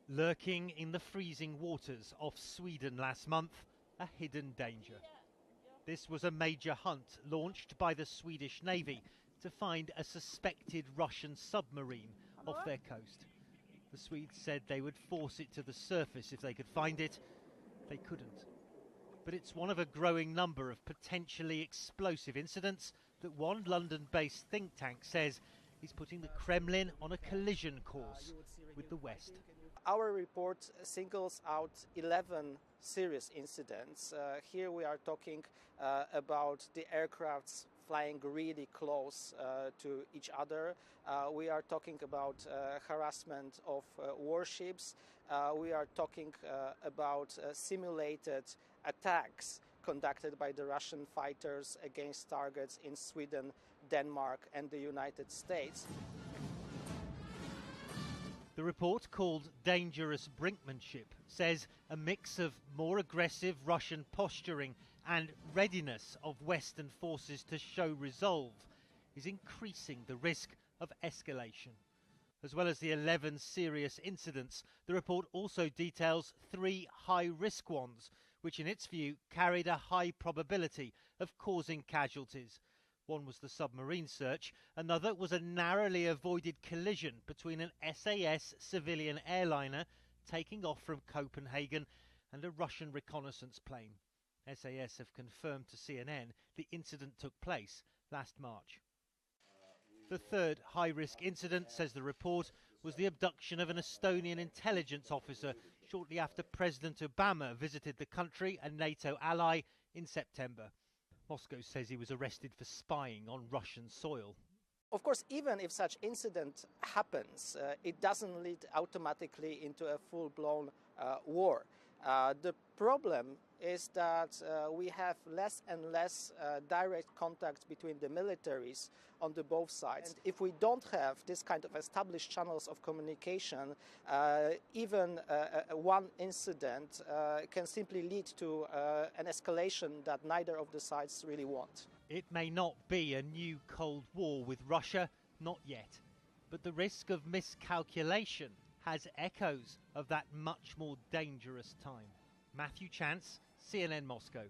Lurking in the freezing waters off Sweden last month, a hidden danger. This was a major hunt launched by the Swedish Navy to find a suspected Russian submarine off their coast. The Swedes said they would force it to the surface if they could find it. They couldn't. But it's one of a growing number of potentially explosive incidents that one London-based think tank says is putting the Kremlin on a collision course with the West. Our report singles out 11 serious incidents. Here we are talking about the aircrafts flying really close to each other. We are talking about harassment of warships. We are talking about simulated attacks conducted by the Russian fighters against targets in Sweden, Denmark and the United States. The report, called Dangerous Brinkmanship, says a mix of more aggressive Russian posturing and readiness of Western forces to show resolve is increasing the risk of escalation. As well as the 11 serious incidents, the report also details 3 high-risk ones, which in its view carried a high probability of causing casualties. One was the submarine search, another was a narrowly avoided collision between an SAS civilian airliner taking off from Copenhagen and a Russian reconnaissance plane. SAS have confirmed to CNN the incident took place last March. The third high-risk incident, says the report, was the abduction of an Estonian intelligence officer shortly after President Obama visited the country, a NATO ally, in September. Moscow says he was arrested for spying on Russian soil. Of course, even if such incident happens, it doesn't lead automatically into a full-blown war. The problem is that we have less and less direct contact between the militaries on the both sides. If we don't have this kind of established channels of communication, even one incident can simply lead to an escalation that neither of the sides really want. It may not be a new Cold War with Russia, not yet, but the risk of miscalculation has echoes of that much more dangerous time. Matthew Chance, CNN Moscow.